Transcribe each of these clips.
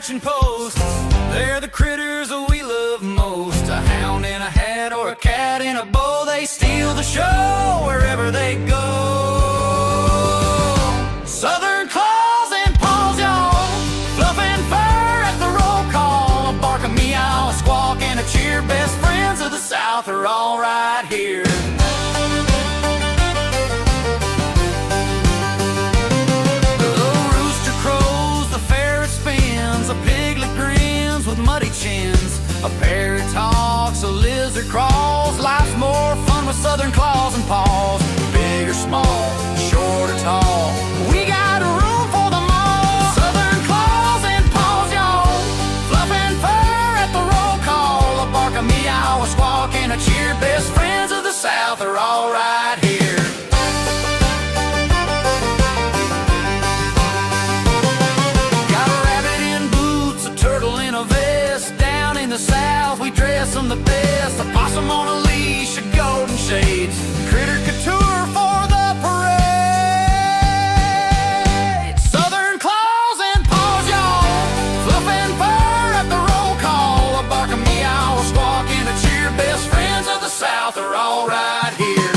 scratching post. They're the critters we love most. A hound in a hat or a cat in a bow. They steal the show wherever they go. Southern claws and paws, y'all. Fluffing fur at the roll call. A bark, a meow, a squawk, and a cheer. Best friends of the South are all right here. A piglet grins with muddy chins. A parrot talks, a lizard crawls. Life's more fun with Southern claws and paws. Big or small, short or tall, we got room for them all. Southern claws and paws, y'all. Fluffing fur at the roll call. A bark, a meow, a squawk, and a cheer. Best friends of the South are all right here. South, we dress them the best. A possum on a leash, a golden shades, critter couture for the parade. Southern claws and paws, y'all. Fluffing fur at the roll call. A bark, a meow, a squawk, and a cheer. Best friends of the South are all right here.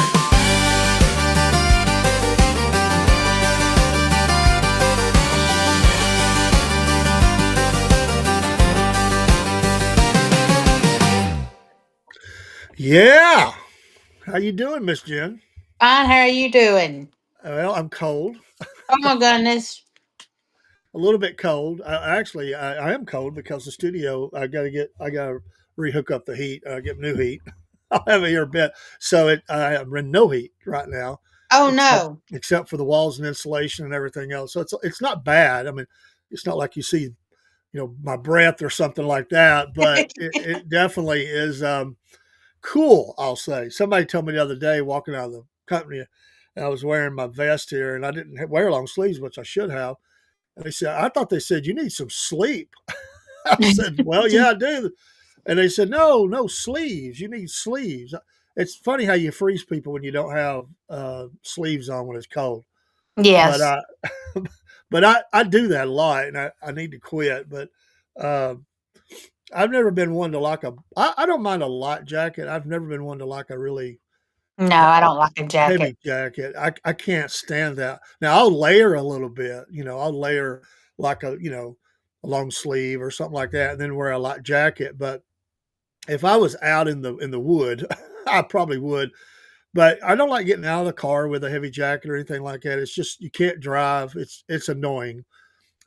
Yeah. How you doing, Miss Jen? Fine. How are you doing? Well, I'm cold. Oh my goodness. A little bit cold. I am cold because the studio, I gotta rehook up the heat, get new heat. I'll have it here a bit. So I am in no heat right now. Oh no. Except for the walls and insulation and everything else. So it's not bad. I mean, it's not like you see, my breath or something like that, but it definitely is, cool, I'll say. Somebody told me the other day walking out of the company, and I was wearing my vest here, and I didn't wear long sleeves, which I should have. And I thought they said, you need some sleep. I said, well, yeah, I do. And they said, no sleeves. You need sleeves. It's funny how you freeze people when you don't have sleeves on when it's cold. Yes. But I do that a lot, and I need to quit. But I've never been one to like I don't mind a light jacket. I've never been one to like a really No, I don't like a jacket. heavy jacket. I can't stand that. Now I'll layer a little bit, I'll layer like a long sleeve or something like that, and then wear a light jacket. But if I was out in the wood, I probably would. But I don't like getting out of the car with a heavy jacket or anything like that. It's just you can't drive. It's annoying.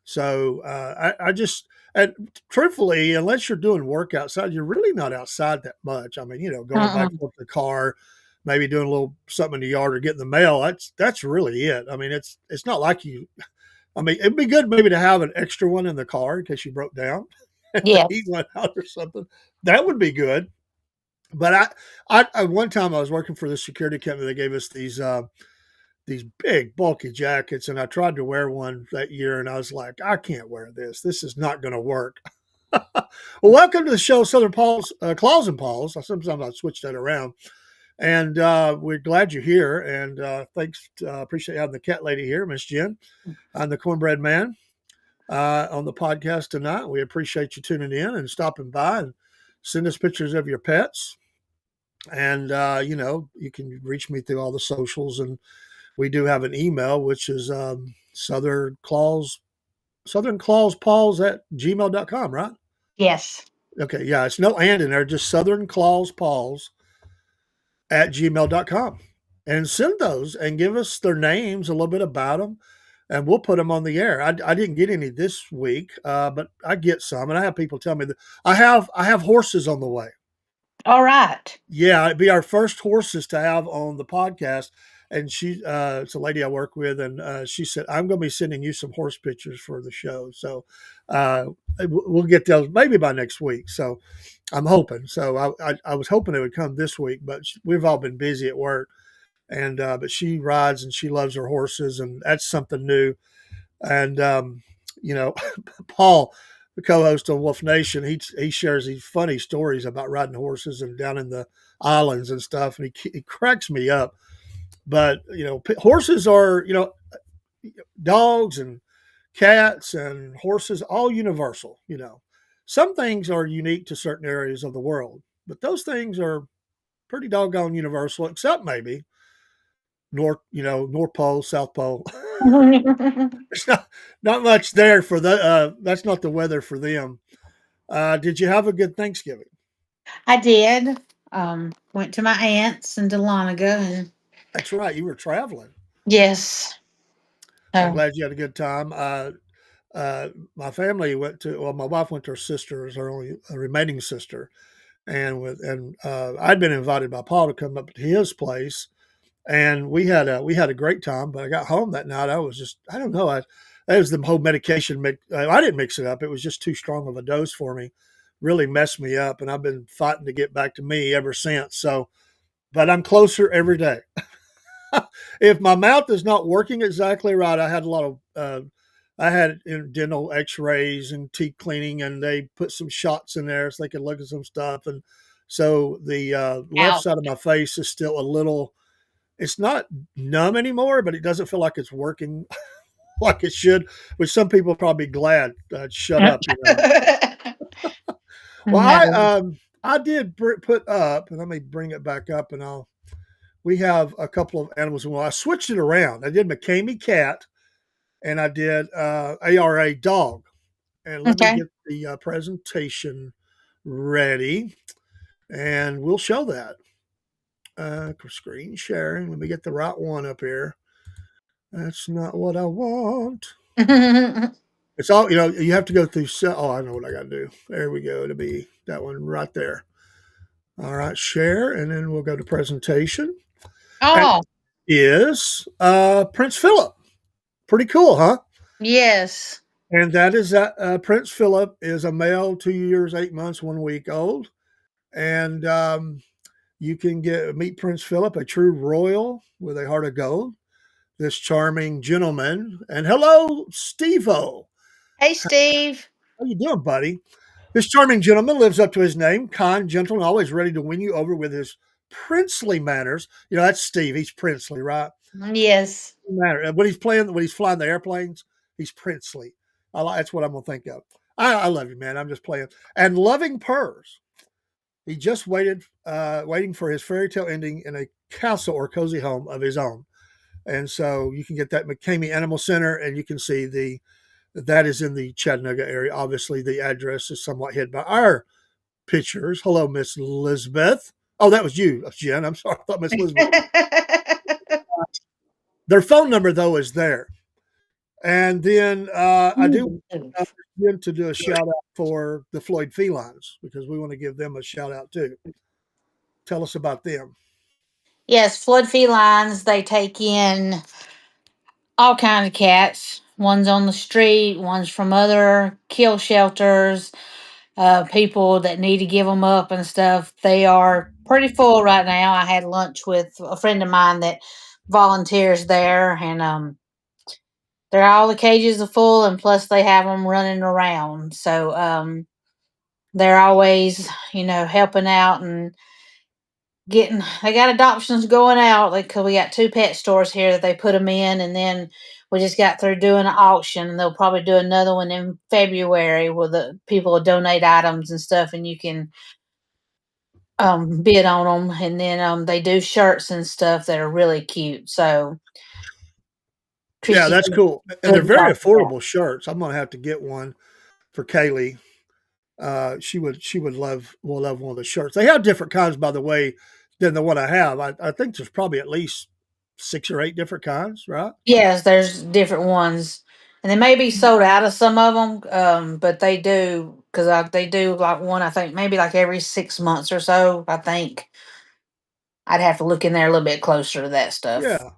So I just, and truthfully, unless you're doing work outside, you're really not outside that much. I mean, going back to the car, maybe doing a little something in the yard or getting the mail. That's really it. I mean, it's not like it'd be good maybe to have an extra one in the car in case you broke down. Yeah. He went out or something. That would be good. But I one time I was working for the security company. They gave us these big bulky jackets, and I tried to wear one that year, and I was like, I can't wear this. This is not going to work. Well, welcome to the show, Southern Paws, Claws and Paws. Sometimes I switch that around, and we're glad you're here. And thanks, appreciate having the cat lady here, Miss Jen. I'm the Cornbread Man on the podcast tonight. We appreciate you tuning in and stopping by and send us pictures of your pets. And you can reach me through all the socials, and we do have an email, which is Southern Claws Paws at gmail.com, right? Yes. Okay. Yeah. It's no and in there, just Southern Claws Paws at gmail.com. And send those and give us their names, a little bit about them, and we'll put them on the air. I didn't get any this week, but I get some, and I have people tell me that I have horses on the way. All right. Yeah. It'd be our first horses to have on the podcast. And she, it's a lady I work with, and she said, I'm going to be sending you some horse pictures for the show. So we'll get those maybe by next week. So I'm hoping. So I was hoping it would come this week, but we've all been busy at work. And but she rides and she loves her horses, and that's something new. And Paul, the co-host on Wolf Nation, he shares these funny stories about riding horses and down in the islands and stuff, and he cracks me up. But horses are dogs and cats and horses, all universal. Some things are unique to certain areas of the world, but those things are pretty doggone universal, except maybe North Pole, South Pole. There's not much there for the. That's not the weather for them. Did you have a good Thanksgiving? I did. Went to my aunt's in Dahlonega, and That's right. You were traveling. yes. I'm Oh, glad you had a good time. My family went to. Well, my wife went to her sister's, her only remaining sister, and I'd been invited by Paul to come up to his place, and we had a great time. But I got home that night. I was just I don't know. That was the whole medication. I didn't mix it up. It was just too strong of a dose for me. Really messed me up, and I've been fighting to get back to me ever since. So, but I'm closer every day. If my mouth is not working exactly right, I had dental X-rays and teeth cleaning, and they put some shots in there so they could look at some stuff. And so the left out. side of my face is still a little. It's not numb anymore, but it doesn't feel like it's working like it should. Which some people are probably glad. Shut up. Well, I No. I did put up, and let me bring it back up, and I'll. We have a couple of animals. Well, I switched it around. I did McCamey cat, and I did ARA dog. And let me Okay. get the presentation ready, and we'll show that. Screen sharing. Let me get the right one up here. That's not what I want. It's all You have to go through. Oh, I know what I got to do. There we go. It'll be that one right there. All right, share, and then we'll go to presentation. And Oh, is Prince Philip. Pretty cool, huh? yes. And that is that Prince Philip is a male, 2 years, 8 months, 1 week old, and you can meet Prince Philip, a true royal with a heart of gold. This charming gentleman, and hello, Steve-O. Hey, Steve. How you doing, buddy? This charming gentleman lives up to his name, kind, gentle, and always ready to win you over with his princely manners. That's Steve. He's princely, right? Yes. Matter when he's flying the airplanes, he's princely. That's what I'm gonna think of. I love you, man. I'm just playing. And loving purrs. He just waiting for his fairy tale ending in a castle or cozy home of his own. And so you can get that McCamey Animal Center, and you can see that is in the Chattanooga area. Obviously, the address is somewhat hid by our pictures. Hello, Miss Elizabeth. Oh, that was you, Jen. I'm sorry. I thought Miss Elizabeth. Their phone number though is there. And then I do want to do a shout out for the Floyd felines because we want to give them a shout out too. Tell us about them. Yes, flood felines, they take in all kinds of cats. One's on the street, one's from other kill shelters, people that need to give them up and stuff. They are pretty full right now. I had lunch with a friend of mine that volunteers there, and they're all the cages are full, and plus they have them running around. So they're always, helping out and getting. They got adoptions going out. Like, 'cause we got two pet stores here that they put them in, and then we just got through doing an auction. And they'll probably do another one in February where the people will donate items and stuff, and you can bid on them. And then they do shirts and stuff that are really cute. So Yeah, Christy that's does cool. a And they're good very job with that. affordable shirts. I'm gonna have to get one for Kaylee. She would love one of the shirts. They have different kinds, by the way, than the one I have. I think there's probably at least 6 or 8 different kinds, right? Yes, there's different ones, and they may be sold out of some of them, but they do because they do like one. I think maybe like every 6 months or so. I think I'd have to look in there a little bit closer to that stuff. Yeah,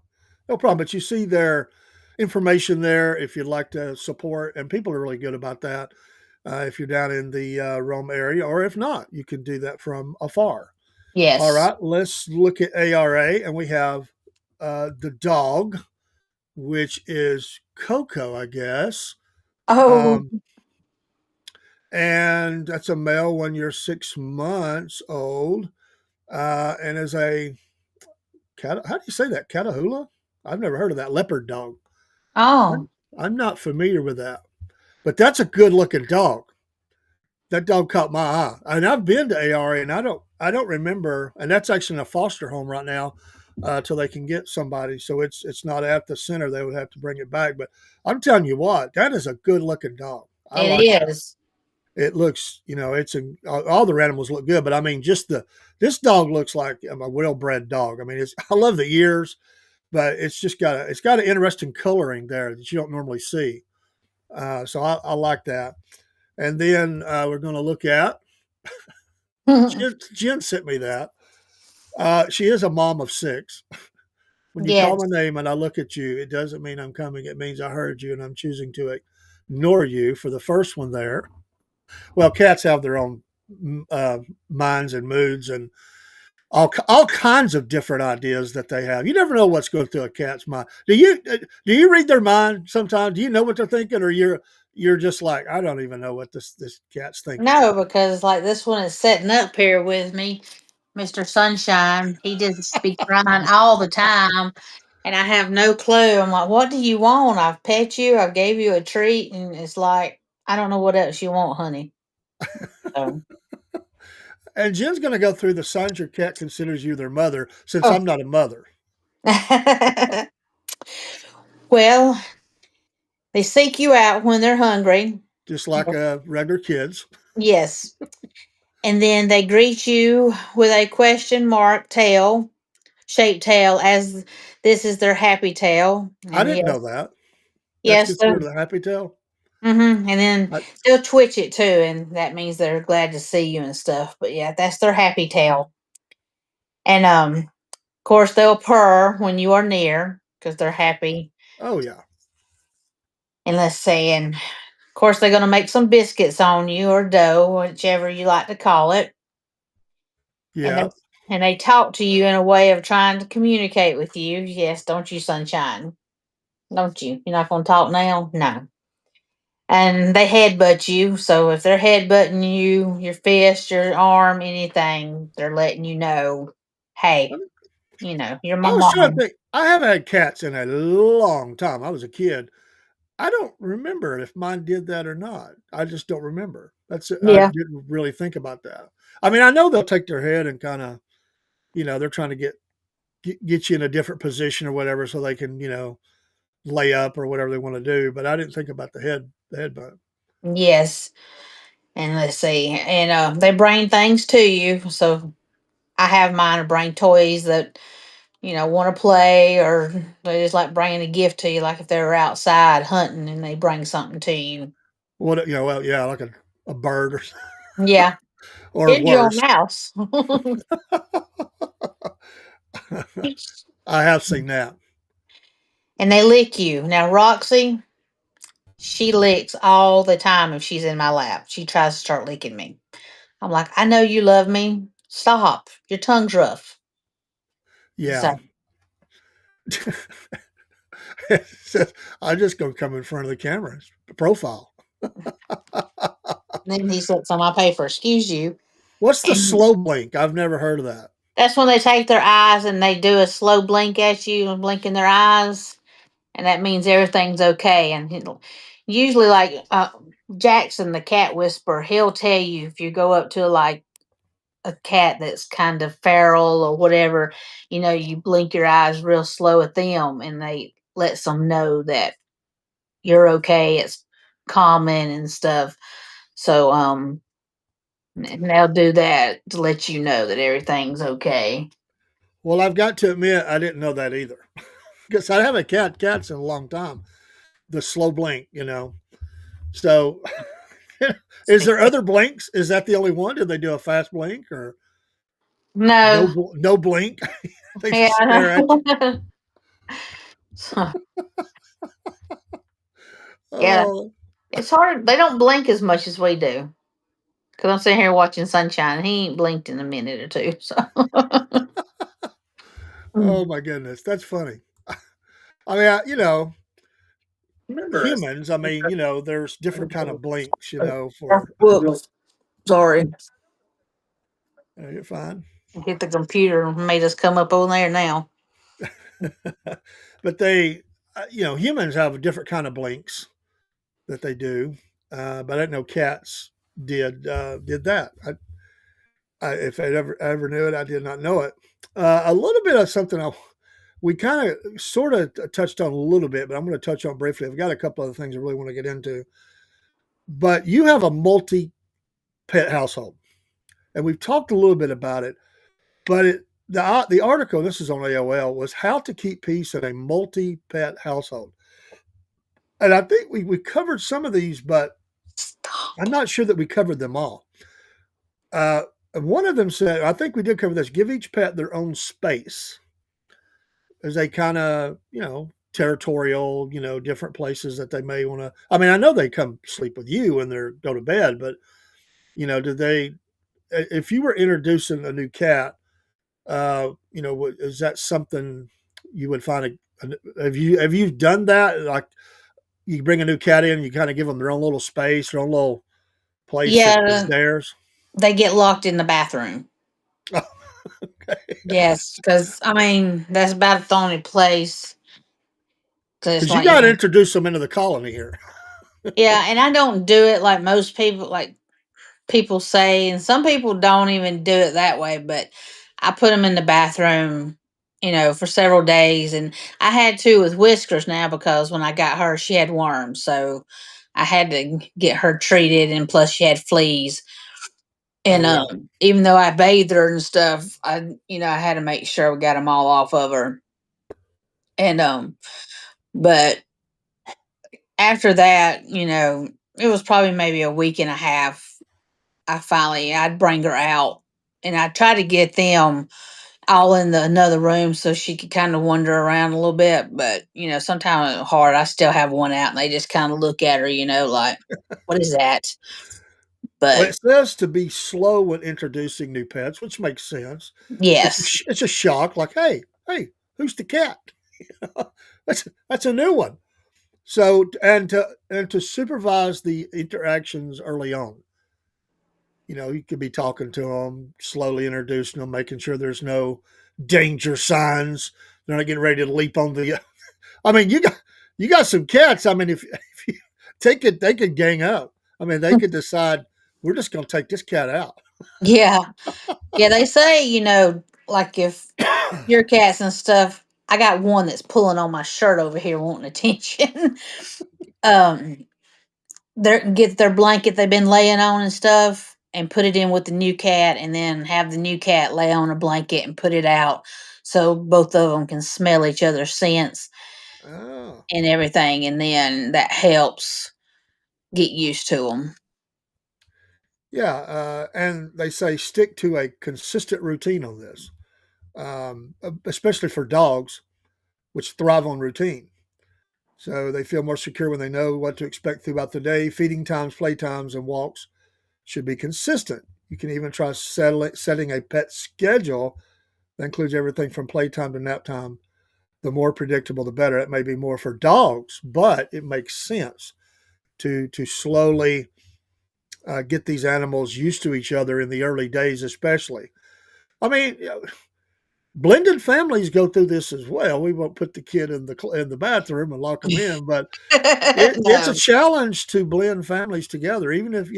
no problem. But you see their information there if you'd like to support, and people are really good about that. If you're down in the Rome area, or if not, you can do that from afar. All Yes. right, let's look at ARA, and we have the dog, which is Coco, I guess. Oh, Um, and that's a male 1 year, 6 months old, and is a cat. How do you say that? Catahoula? I've never heard of that leopard dog. oh. I'm not familiar with that, but that's a good looking dog. That dog caught my eye, and I've been to ARA, and I don't remember, and that's actually in a foster home right now, till they can get somebody. So it's not at the center. They would have to bring it back. But I'm telling you what, that is a good looking dog. I like It that. is. It looks, it's all the animals look good, but I mean, just this dog looks like a well bred dog. I mean, I love the ears, but it's got an interesting coloring there that you don't normally see. So I like that. And then we're going to look at Jen sent me that. She is a mom of six. When you call my Yes. name and I look at you, it doesn't mean I'm coming. It means I heard you and I'm choosing to ignore you for the first one there. Well, cats have their own uh, minds and moods and all kinds of different ideas that they have. You never know what's going through a cat's mind. Do you read their mind sometimes? Do you know what they're thinking, or you're just like, I don't even know what this cat's thinking. No, because like this one is sitting up here with me, Mr. Sunshine. He just be crying all the time, and I have no clue. I'm like, what do you want? I've pet you. I've gave you a treat, and it's like I don't know what else you want, honey. So, And Jen's going to go through the signs your cat considers you their mother, since oh. I'm not a mother, Well, they seek you out when they're hungry. just like regular kids. Yes. And then they greet you with a question mark tail, shaped tail, as this is their happy tail. I And didn't know yes, that. That's yes, considered a happy tail. and then I, they'll twitch it too, and that means they're glad to see you and stuff. But yeah, that's their happy tail. And of course, they'll purr when you are near because they're happy. oh yeah, And let's see, and of course, they're going to make some biscuits on you or dough, whichever you like to call it. And yeah. they talk to you in a way of trying to communicate with you. Yes, don't you, Sunshine? Don't you? You're not going to talk now? No. And they headbutt you. So if they're headbutting you, your fist, your arm, anything, they're letting you know, hey, you're my I was trying to mom. think. I haven't had cats in a long time. I was a kid. I don't remember if mine did that or not. I just don't remember. That's it. I Yeah. didn't really think about that. I mean, I know they'll take their head and kind of, they're trying to get you in a different position or whatever, so they can, lay up or whatever they want to do. But I didn't think about the headbutt. Yes. And let's see. And they bring things to you. So I have mine to bring toys that want to play, or they just like bringing a gift to you, like if they were outside hunting and they bring something to you. What well, yeah, like a bird Yeah. or Here's your worse. mouse. I have seen that. And they lick you. Now, Roxy, she licks all the time if she's in my lap. She tries to start licking me. I'm like, I know you love me. Stop. Your tongue's rough. Yeah. So I'm just gonna come in front of the camera, profile. then he sits on my paper, excuse you. What's the And slow blink? I've never heard of that. that's when they take their eyes and they do a slow blink at you and blink in their eyes. And that means everything's okay. And usually, like Jackson, the cat whisperer, he'll tell you if you go up to like a cat that's kind of feral or whatever, you blink your eyes real slow at them, and they lets them know that you're okay. It's common and stuff. So, and they'll do that to let you know that everything's okay. Well, I've got to admit, I didn't know that either, because I haven't had cats in a long time. The slow blink, So, is there other blinks? Is that the only one? Did they do a fast blink or No, no blink? They yeah, just stare I at you. know. So, yeah, Oh, it's hard. They don't blink as much as we do. Cause I'm sitting here watching Sunshine, and he ain't blinked in a minute or two. So, oh my goodness, that's funny. I mean, remember us. humans. I mean, there's different kind of blinks. For Whoops, sorry. you're fine. Hit the computer and made us come up on there now. But they humans have a different kind of blinks that they do, but I didn't know cats did that. If I ever knew it, I did not know it. A little bit of something we kind of sort of touched on a little bit, but I'm going to touch on briefly. I've got a couple of things I really want to get into. But you have a multi pet household, and we've talked a little bit about it. But the article, this is on AOL, was how to keep peace in a multi pet household. And I think we covered some of these, but I'm Stop. not sure that we covered them all. One of them said, I think we did cover this: give each pet their own space, as they kind of, territorial, different places that they may want to. I mean, I know they come sleep with you when they go to bed, but do they? If you were introducing a new cat, is that something you would find? Have you done that? Like, you bring a new cat in, you kind of give them their own little space, their own little place that is Yeah, theirs. they get locked in the bathroom. Okay. Yes, because I mean that's about the only place. Because Because you like got to introduce them into the colony here. yeah, and I don't do it like most people like people say, and some people don't even do it that way. But I put them in the bathroom, for several days, and I had to with Whiskers now because when I got her, she had worms, so I had to get her treated, and plus she had fleas. Oh And yeah. even though I bathed her and stuff, I had to make sure we got them all off of her. And but after that, it was probably maybe a week and a half. I'd bring her out, and I try to get them all in another room so she could kind of wander around a little bit. But sometimes it's hard. I still have one out, and they just kind of look at her, like, what is that? Well, But it says to be slow when introducing new pets, which makes sense. yes, It's a shock, like, hey, who's the cat? That's a new one. So, and to supervise the interactions early on. You could be talking to them, slowly introducing them, making sure there's no danger signs. They're not getting ready to leap on the. I mean, you got some cats. I mean, if you take it, they could gang up. I mean, they could decide we're just going to take this cat out. yeah, yeah. They say, like if your cats and stuff. I got one that's pulling on my shirt over here, wanting attention. um, get their blanket they've been laying on and stuff, and put it in with the new cat, and then have the new cat lay on a blanket and put it out, so both of them can smell each other's scents Oh, and everything, and then that helps get used to them. yeah. And they say stick to a consistent routine on this, especially for dogs, which thrive on routine. So they feel more secure when they know what to expect throughout the day. Feeding times, play times, and walks should be consistent. You can even try setting a pet schedule that includes everything from playtime to nap time. The more predictable, the better. It may be more for dogs, but it makes sense to slowly get these animals used to each other in the early days, especially. I mean, blended families go through this as well. We won't put the kid in the bathroom and lock them in, but it's a No. challenge to blend families together. Even if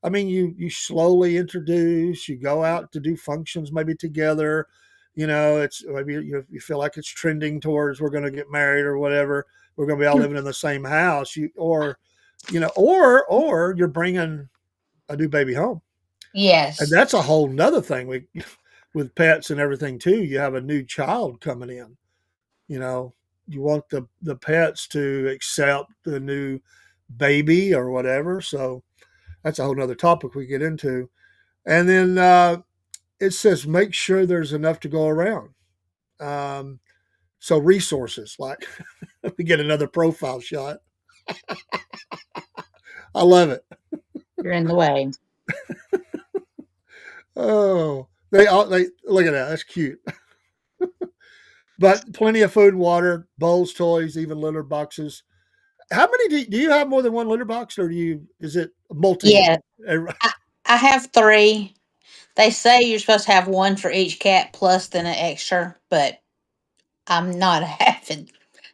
I mean, you slowly introduce, you go out to do functions maybe together. It's maybe you feel like it's trending towards we're going to get married or whatever. We're going to be all living in the same house. Or you're bringing a new baby home, and Yes. that's a whole nother thing. With pets and everything too. You have a new child coming in. You know, you want the pets to accept the new baby or whatever. So that's a whole nother topic we get into. And then it says make sure there's enough to go around. Um, so resources like we get another profile shot. I love it. You're in the way. Oh, they look at that. That's cute. But plenty of food, water, bowls, toys, even litter boxes. How many do you have more than one litter box, or is it multi? Yeah, I, I have three. They say you're supposed to have one for each cat plus then an extra, but I'm not having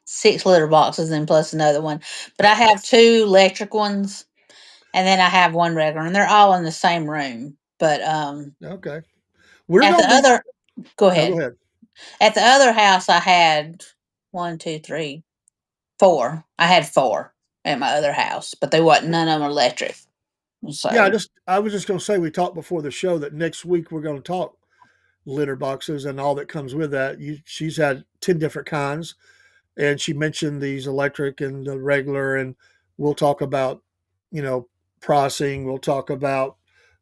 6 litter boxes and plus another one. But I have 2 electric ones, and then I have 1 regular, and they're all in the same room. But Okay. We're at the gonna be other, go no, go ahead. ahead. At the other house, I had one, two, three, 4. I had 4 at my other house, but they wasn't none of them electric. Yeah, So I was just gonna say we talked before the show that next week we're gonna talk litter boxes and all that comes with that. She's had 10 different kinds, and she mentioned these electric and the regular, and we'll talk about, you know, pricing. We'll talk about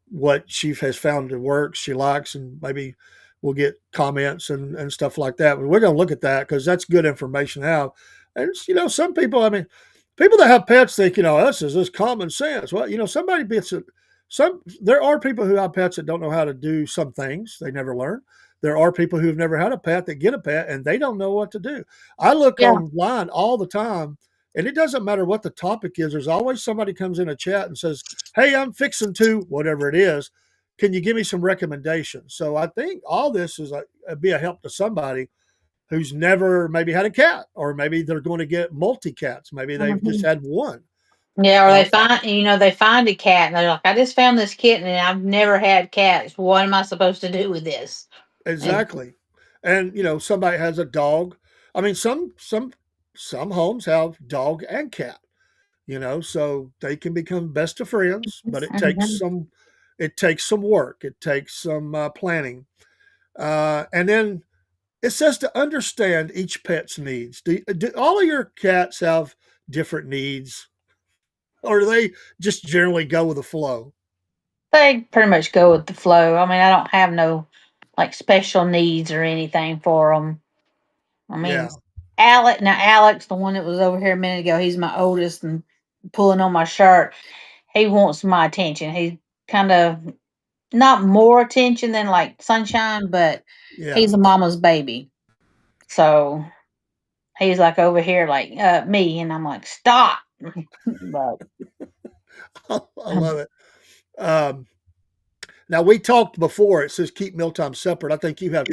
what she has found to work, she likes, and maybe we'll get comments and stuff like that. But we're going to look at that because that's good information to have. And some people, I mean, people that have pets think, this is just common sense. Well, somebody gets it. There are people who have pets that don't know how to do some things. They never learn. There are people who've never had a pet that get a pet and they don't know what to do. I look yeah, online all the time, and it doesn't matter what the topic is. There's always somebody comes in a chat and says, "Hey, I'm fixing to whatever it is. Can you give me some recommendations?" So I think all this is be a help to somebody who's never maybe had a cat, or maybe they're going to get multi cats. Maybe they've just mhm. had one. Yeah, or Uh, they find a cat and they're like, I just found this kitten and I've never had cats. What am I supposed to do with this? And exactly. And somebody has a dog. I mean, some homes have dog and cat. So they can become best of friends, but mhm. it takes some work. It takes some planning, and then it says to understand each pet's needs. Do all of your cats have different needs, or do they just generally go with the flow? They pretty much go with the flow. I mean, I don't have no like special needs or anything for them. I mean, Yeah, Alex, the one that was over here a minute ago, he's my oldest and pulling on my shirt. He wants my attention. He's kind of not more attention than like Sunshine, but yeah. he's a mama's baby. So he's like over here, like me, and I'm like, stop. But I love it. Um, Now we talked before. It says keep mealtime separate. I think you have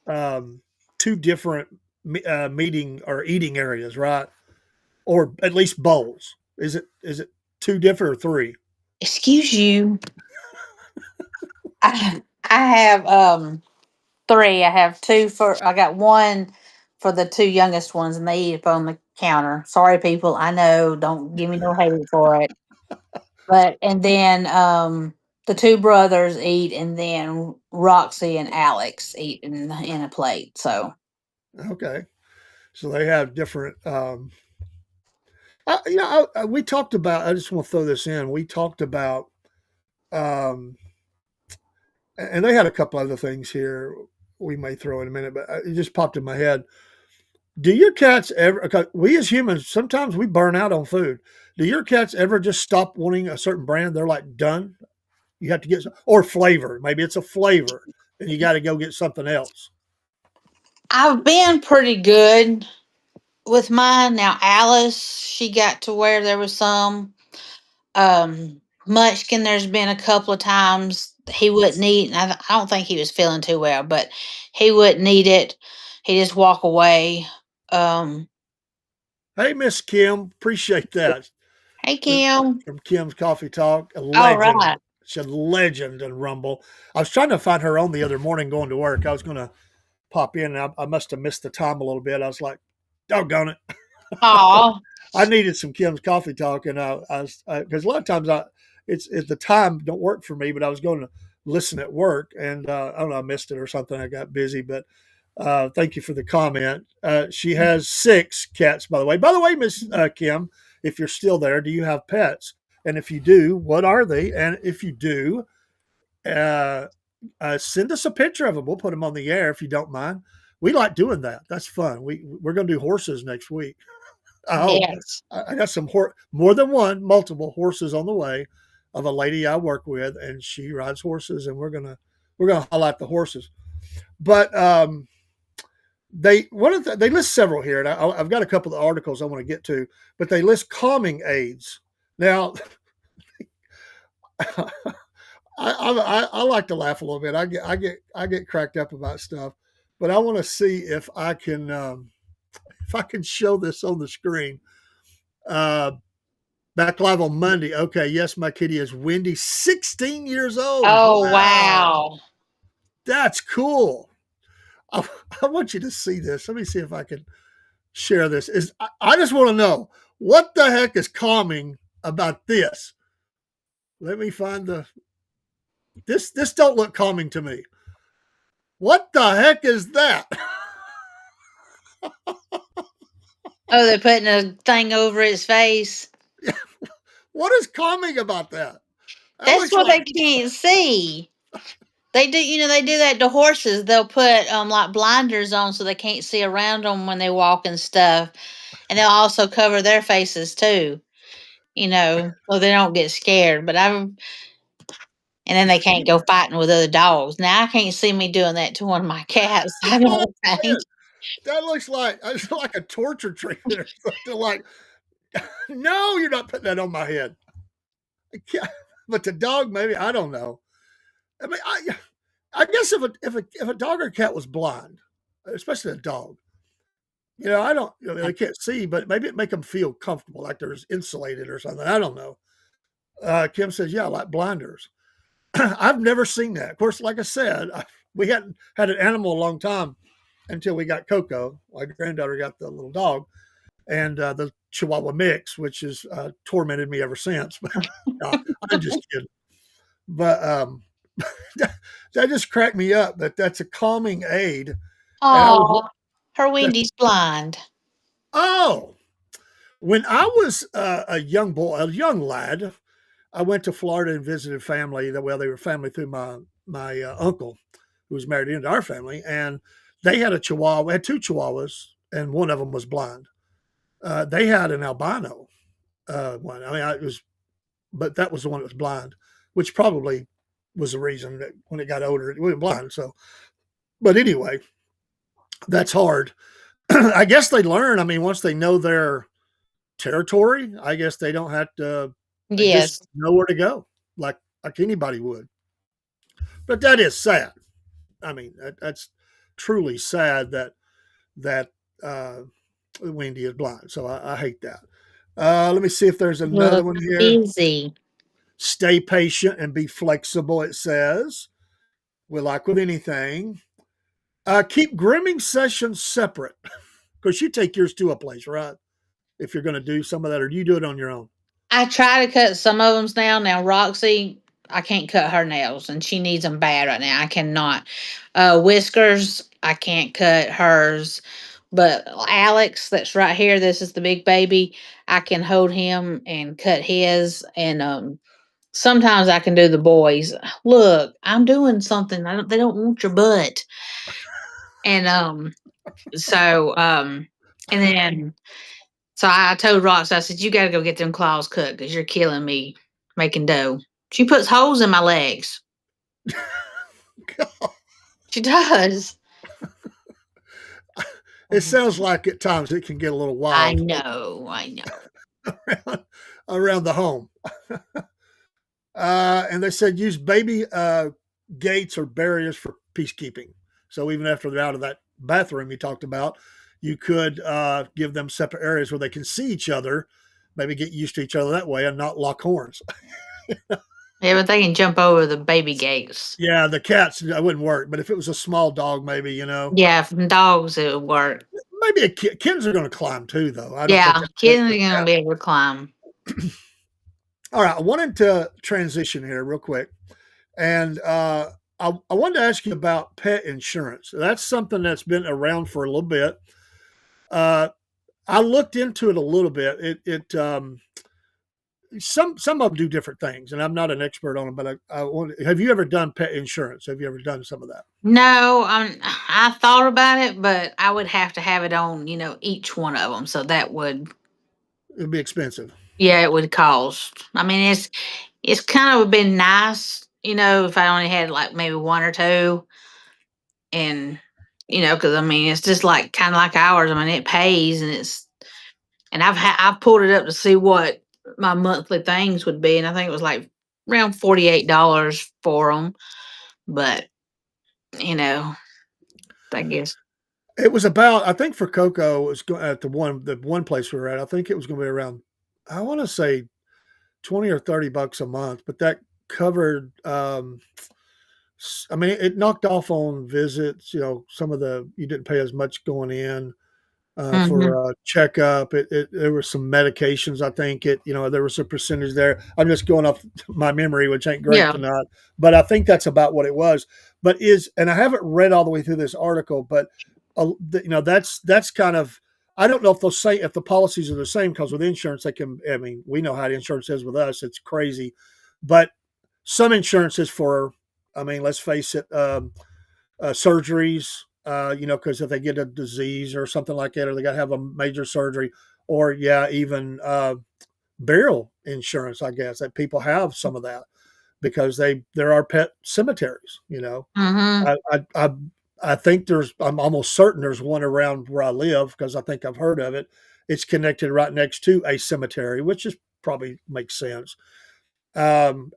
um, two different meeting or eating areas, right? Or at least bowls. Is it two different or three? excuse you, I have 3. I have 2 for. I got 1 for the 2 youngest ones, and they eat up on the counter. Sorry, people. I know. Don't give me no hate for it. But and then the 2 brothers eat, and then Roxy and Alex eat in a plate. So Okay, so they have different. We talked about. I just want to throw this in. We talked about, um, and they had a couple other things here we may throw in a minute, but it just popped in my head. Do your cats ever? 'Cause we as humans sometimes we burn out on food. Do your cats ever just stop wanting a certain brand? They're like done. You have to get or flavor. Maybe it's a flavor, and you got to go get something else. I've been pretty good with mine. Now Alice, she got to where there was some Munchkin. There's been a couple of times he wouldn't eat, and I don't think he was feeling too well, but he wouldn't eat it. He just walk away. Um, Hey, Miss Kim, appreciate that. hey Kim. From Kim's Coffee Talk, a All legend. right. She's a legend in Rumble. I was trying to find her on the other morning going to work. I was going to pop in, and I must have missed the time a little bit. I was like, doggone it. Oh, I needed some Kim's Coffee Talk, and I was because a lot of times it's the time don't work for me, but I was going to listen at work, and I don't know, I missed it or something. I got busy, but thank you for the comment. She has 6 cats, by the way. By the way, Miss Kim, if you're still there, do you have pets? And if you do, what are they? And if you do, uh, send us a picture of them. We'll put them on the air if you don't mind. We like doing that. That's fun. We're going to do horses next week. I hope. yes. I got some more than one, multiple horses on the way of a lady I work with, and she rides horses, and we're gonna highlight the horses. But they list several here, and I've got a couple of articles I want to get to, but they list calming aids. Now, I like to laugh a little bit. I get cracked up about stuff, but I want to see if I can if I can show this on the screen. Uh, Back live on Monday. Okay, yes, my kitty is Wendy, 16 years old. Oh, Wow, wow. that's cool. I, I want you to see this. Let me see if I can share this. I just want to know what the heck is calming about this. Let me find the this don't look calming to me. What the heck is that? Oh, they're putting a thing over its face. What is calming about that? That That's looks what like they can't see. They do, they do that to horses. They'll put like blinders on so they can't see around them when they walk and stuff, and they'll also cover their faces too. So they don't get scared. And then they can't go fighting with other dogs. Now I can't see me doing that to one of my cats. I don't think. that looks like a torture treatment or something. Like, no, you're not putting that on my head. Yeah, but the dog, maybe I don't know. I mean, I guess if a dog or cat was blind, especially a dog, I don't, they can't see, but maybe it make them feel comfortable, like they're insulated or something. I don't know. Kim says, yeah, like blinders. I've never seen that. Of course, like I said, we hadn't had an animal a long time until we got Coco. My granddaughter got the little dog and the Chihuahua mix, which has tormented me ever since. No, I'm just kidding. But that just cracked me up. That's a calming aid. And I was, Oh, her Wendy's blind. oh, when I was a young boy, a young lad, I went to Florida and visited family. Well, they were family through my uncle, who was married into our family, and they had a Chihuahua. We had two Chihuahuas, and one of them was blind. They had an albino one. I mean, but that was the one that was blind, which probably was the reason that when it got older, it went blind. So, but anyway, that's hard. I guess they learn. I mean, once they know their territory, I guess they don't have to. They Yes. just know where to go, like anybody would. But that is sad. I mean, that's truly sad that uh, Wendy is blind. So I hate that. Let me see if there's another Look one here. busy. Stay patient and be flexible. It says, like with anything, keep grooming sessions separate because you take yours to a place, right? If you're going to do some of that, or do you do it on your own? I try to cut some of them now. Now Roxy, I can't cut her nails, and she needs them bad right now. I cannot. Whiskers, I can't cut hers. But Alex, that's right here. This is the big baby. I can hold him and cut his, and sometimes I can do the boys. Look, I'm doing something. They don't want your butt, and so and then so I told Rox, I said, "You got to go get them claws cut because you're killing me making dough." She puts holes in my legs. She does. It sounds like at times it can get a little I wild know. I know. around the home. And they said use baby gates or barriers for peacekeeping. So even after they're out of that bathroom you talked about, you could give them separate areas where they can see each other, maybe get used to each other that way and not lock horns. Yeah, but they can jump over the baby gates. Yeah, the cats, that wouldn't work. But if it was a small dog, maybe. Yeah, from dogs it would work. Maybe kittens are going to climb too, though. I don't think Yeah, that's it. kids are gonna be able to climb. All right, I wanted to transition here real quick. And I wanted to ask you about pet insurance. That's something that's been around for a little bit. Uh, I looked into it a little bit. Some of them do different things, and I'm not an expert on them. But have you ever done pet insurance? Have you ever done some of that? No, I thought about it, but I would have to have it on, each one of them. So that would, It'd be expensive. yeah, it would cost. I mean, it's kind of been nice, if I only had like maybe one or two, and because I mean, it's just like kind of like ours. I mean, it pays, and I've pulled it up to see what my monthly things would be, and I think it was like around $48 for them. But you know, I guess. It was about, I think for Coco, it was at the one place we were at, I think it was gonna be around, I wanna say 20 or $30 a month, but that covered, I mean, it knocked off on visits, some of the you didn't pay as much going in. Mhm. For a checkup. There were some medications. I think there was a percentage there. I'm just going off my memory, which ain't great Yeah. to not, but I think that's about what it was. And I haven't read all the way through this article, but that's kind of, I don't know if if the policies are the same because with insurance they can. I mean, we know how the insurance is with us. It's crazy, but some insurance is for. I mean, let's face it. Surgeries, because if they get a disease or something like that, or they got to have a major surgery, or yeah, even burial insurance. I guess that people have some of that because there are pet cemeteries. Mhm. I I think I'm almost certain there's one around where I live because I think I've heard of it. It's connected right next to a cemetery, which is probably makes sense. And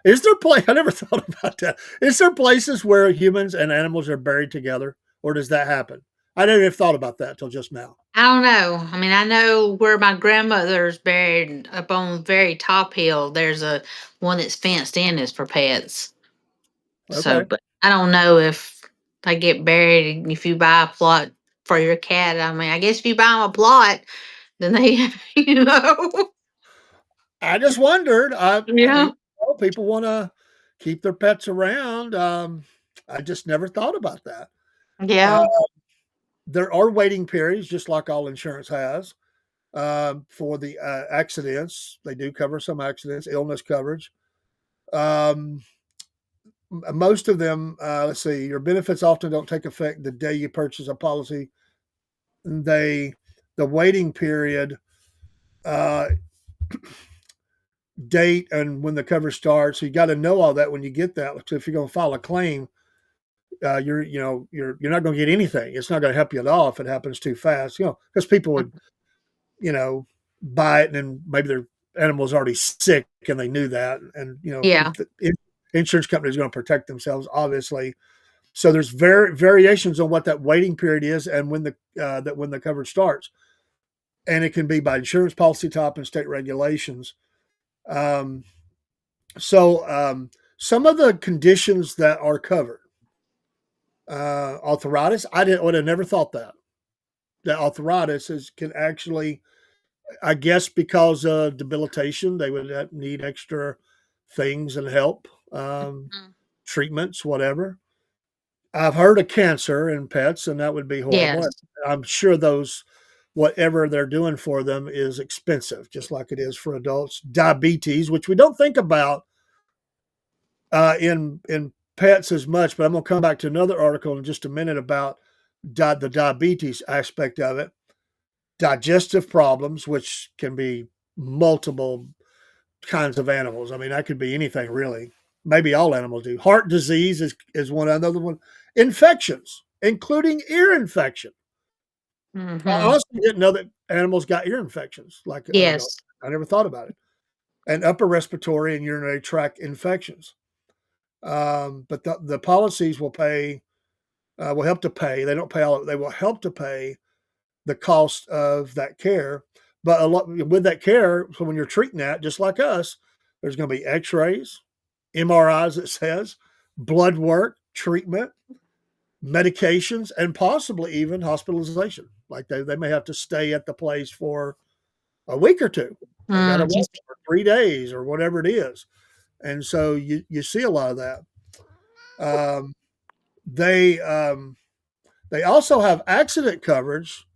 is there place? I never thought about that. Is there places where humans and animals are buried together, or does that happen? I never even thought about that till just now. I don't know. I mean, I know where my grandmother's buried up on the very top hill. There's a one that's fenced in is for pets. So, Okay, but I don't know if they get buried if you buy a plot for your cat. I mean, I guess if you buy them a plot, then they, you know, I just wondered. yeah, People want to keep their pets around. I just never thought about that. Uh, yeah. there are waiting periods, just like all insurance has, for the accidents. They do cover some accidents, illness coverage. Um, Most of them, let's see, your benefits often don't take effect the day you purchase a policy. They, the waiting period, uh, date, and when the cover starts. So you got to know all that when you get that. So if you're going to file a claim, you're not going to get anything. It's not going to help you at all if it happens too fast. Because people would you know buy it and then maybe their animal's already sick and they knew that, and Yeah. the insurance company is going to protect themselves, obviously. So there's variations on what that waiting period is and when the coverage starts, and it can be by insurance policy type and state regulations. Um, so some of the conditions that are covered, arthritis. Would have never thought that arthritis can actually, I guess, because of debilitation, they would need extra things and help, Mm. treatments, whatever. I've heard of cancer in pets, and that would be horrible. Yes. I'm sure those, whatever they're doing for them, is expensive, just like it is for adults. Diabetes, which we don't think about in pets as much, but I'm going to come back to another article in just a minute about the diabetes aspect of it. Digestive problems, which can be multiple kinds of animals. I mean, that could be anything really. Maybe all animals do. Heart disease is one another one. Infections, including ear infection. I Mhm. honestly didn't know that animals got ear infections. Yes. I never thought about it. And upper respiratory and urinary tract infections. But the policies will help to pay. They don't pay all. They will help to pay the cost of that care. But a lot with that care, so when you're treating that, just like us, there's going to be X-rays, MRIs. It says blood work, treatment, medications, and possibly even hospitalization. Like they may have to stay at the place for a week or two. They got to Mm. work for 3 days or whatever it is, and so you see a lot of that. Um, they they also have accident coverage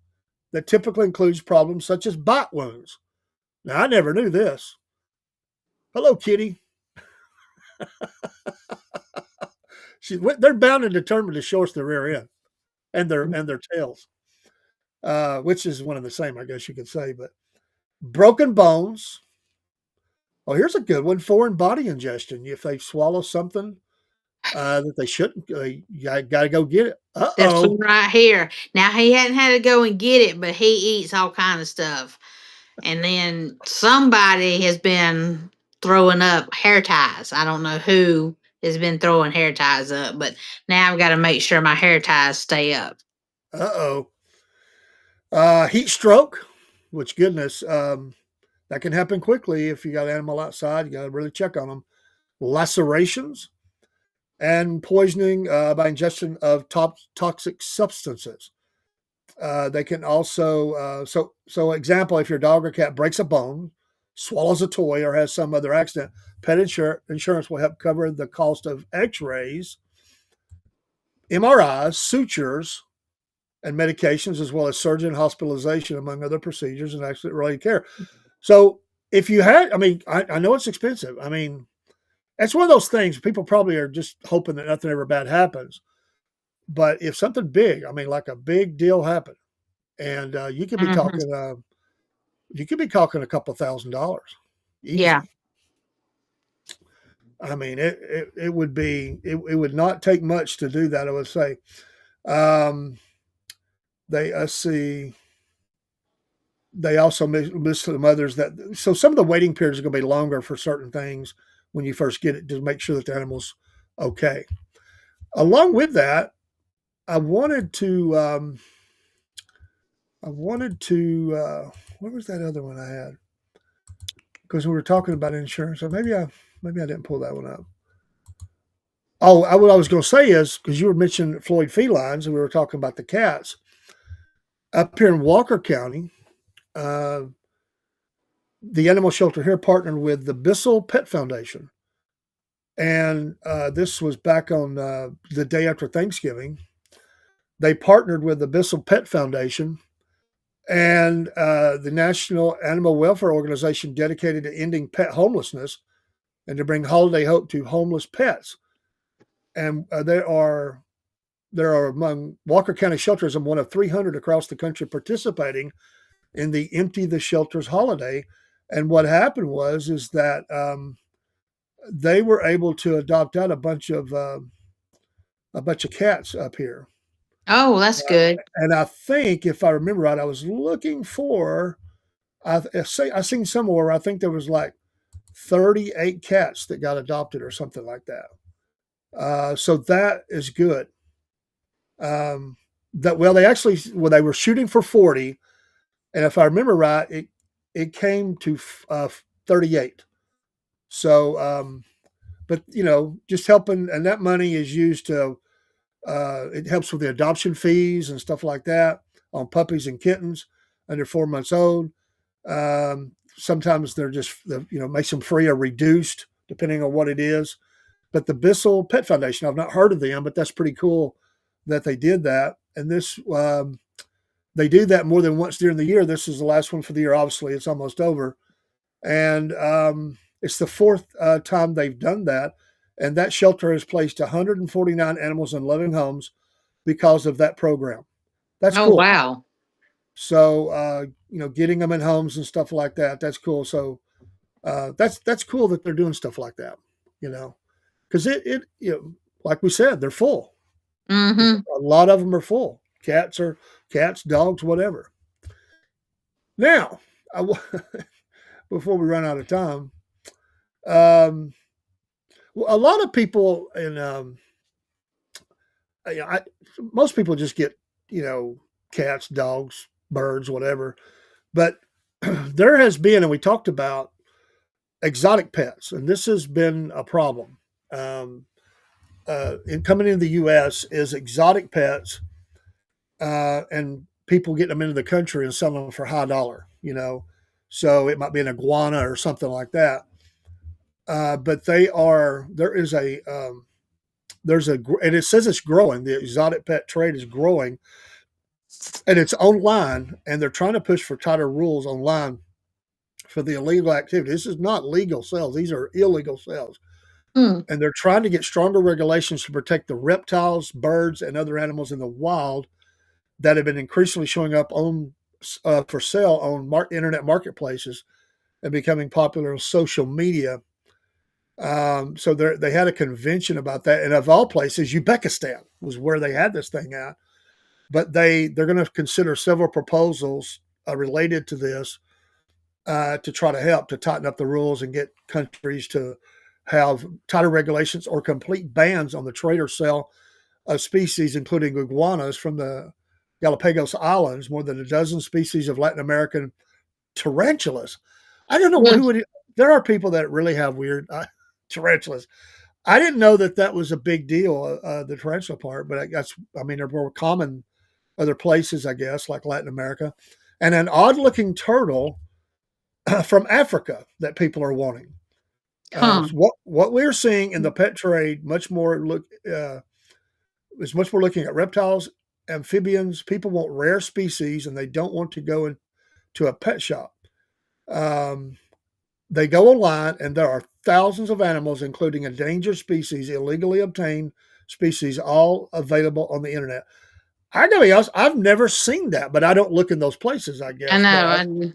that typically includes problems such as bite wounds. Now, I never knew this. Hello, kitty. They're bound and determined to show us their rear end and their tails, which is one of the same, I guess you could say. But broken bones. Oh, here's a good one: foreign body ingestion. If they swallow something that they shouldn't, you got to go get it. Uh This oh. one right here. Now he hadn't had to go and get it, but he eats all kind of stuff. And then somebody has been throwing up hair ties. I don't know who has been throwing hair ties up, but now I've got to make sure my hair ties stay up. Uh-oh. Heat stroke, which goodness, that can happen quickly if you got an animal outside. You got to really check on them. Lacerations and poisoning by ingestion of toxic substances. They can also so example, if your dog or cat breaks a bone, swallows a toy, or has some other accident, pet insurance will help cover the cost of X-rays, MRIs, sutures, and medications, as well as surgery and hospitalization, among other procedures and accident-related care. So if you had, I mean, I know it's expensive. I mean, it's one of those things. People probably are just hoping that nothing ever bad happens. But if something big, I mean, like a big deal happened, and Hmm. you could be talking a couple $1,000 Yeah. easy. I mean, it would be it would not take much to do that. I would say. Um, they see. They also list some others that so some of the waiting periods are going to be longer for certain things when you first get it to make sure that the animal's okay. Along with that, I wanted to what was that other one I had? Because we were talking about insurance, or maybe I didn't pull that one up. Oh, what I was going to say is because you were mentioning Floyd felines, and we were talking about the cats up here in Walker County. Uh, the animal shelter here partnered with the Bissell Pet Foundation, and this was back on the day after Thanksgiving. They partnered with the Bissell Pet Foundation and the National Animal Welfare Organization dedicated to ending pet homelessness and to bring holiday hope to homeless pets. And there are among Walker County shelters, and one of 300 across the country participating in the Empty the Shelters holiday. And what happened was is that they were able to adopt out a bunch of cats up here. Oh, that's good. And I think, if I remember right, I was looking for. I seen somewhere. I think there was like 38 cats that got adopted or something like that. So that is good. That well, they were shooting for 40, and if I remember right, it came to 38. So, but just helping, and that money is used to. It helps with the adoption fees and stuff like that on puppies and kittens under 4 months old. Sometimes they're just makes them free or reduced depending on what it is. But the Bissell Pet Foundation, I've not heard of them, but that's pretty cool that they did that. And this they do that more than once during the year. This is the last one for the year. Obviously, it's almost over, and it's the fourth time they've done that. And that shelter has placed 149 animals in loving homes because of that program. That's Oh, cool. wow. So getting them in homes and stuff like that. That's cool. So that's cool that they're doing stuff like that. Because like we said, they're full. Hmm. A lot of them are full. Cats, dogs, whatever. Now, before we run out of time, um, a lot of people in most people just get cats, dogs, birds, whatever. But there has been, and we talked about exotic pets, and this has been a problem. In coming into the U.S. is exotic pets, and people getting them into the country and selling them for high dollar. So it might be an iguana or something like that. But and it says it's growing. The exotic pet trade is growing, and it's online, and they're trying to push for tighter rules online for the illegal activity. This is not legal sales; these are illegal sales, Mm. and they're trying to get stronger regulations to protect the reptiles, birds, and other animals in the wild that have been increasingly showing up on for sale on internet marketplaces and becoming popular on social media. So they had a convention about that, and of all places, Uzbekistan was where they had this thing at. But they're going to consider several proposals related to this to try to help to tighten up the rules and get countries to have tighter regulations or complete bans on the trade or sale of species, including iguanas, from the Galapagos Islands, more than a dozen species of Latin American tarantulas. I don't know Ugh. who would. There are people that really have weird tarantulas. I didn't know that that was a big deal, the tarantula part, but I mean, they're more common other places, I guess, like Latin America. And an odd looking turtle from Africa that people are wanting. Huh. What we're seeing in the pet trade is much more looking at reptiles, amphibians. People want rare species, and they don't want to go into a pet shop. Um, they go online, and there are thousands of animals, including endangered species, illegally obtained species, all available on the internet. I gotta be honest, I've never seen that, but I don't look in those places, I I guess. know. But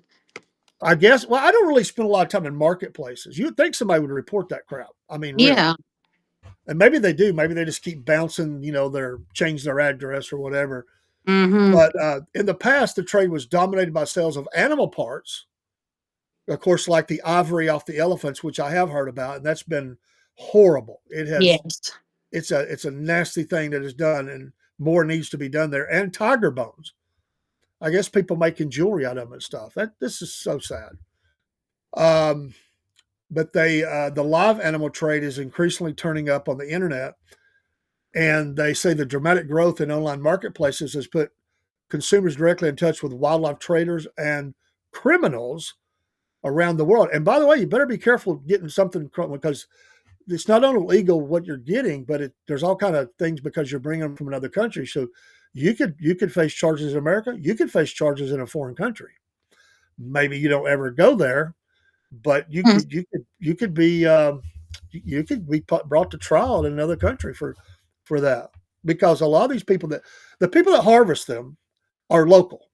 I guess, well, I don't really spend a lot of time in marketplaces. You'd think somebody would report that crap. I mean, really. Yeah. And maybe they do. Maybe they just keep bouncing, change their address or whatever. Mm-hmm. But in the past, the trade was dominated by sales of animal parts, of course, like the ivory off the elephants, which I have heard about, and that's been horrible. Yes. It's a nasty thing that is done, and more needs to be done there. And tiger bones. I guess people making jewelry out of them and stuff. This is so sad. Um, but the live animal trade is increasingly turning up on the internet, and they say the dramatic growth in online marketplaces has put consumers directly in touch with wildlife traders and criminals around the world. And by the way, you better be careful getting something because it's not only illegal what you're getting, but there's all kind of things because you're bringing them from another country. So you could face charges in America. You could face charges in a foreign country. Maybe you don't ever go there, but you could be brought to trial in another country for that, because a lot of these people the people that harvest them are local.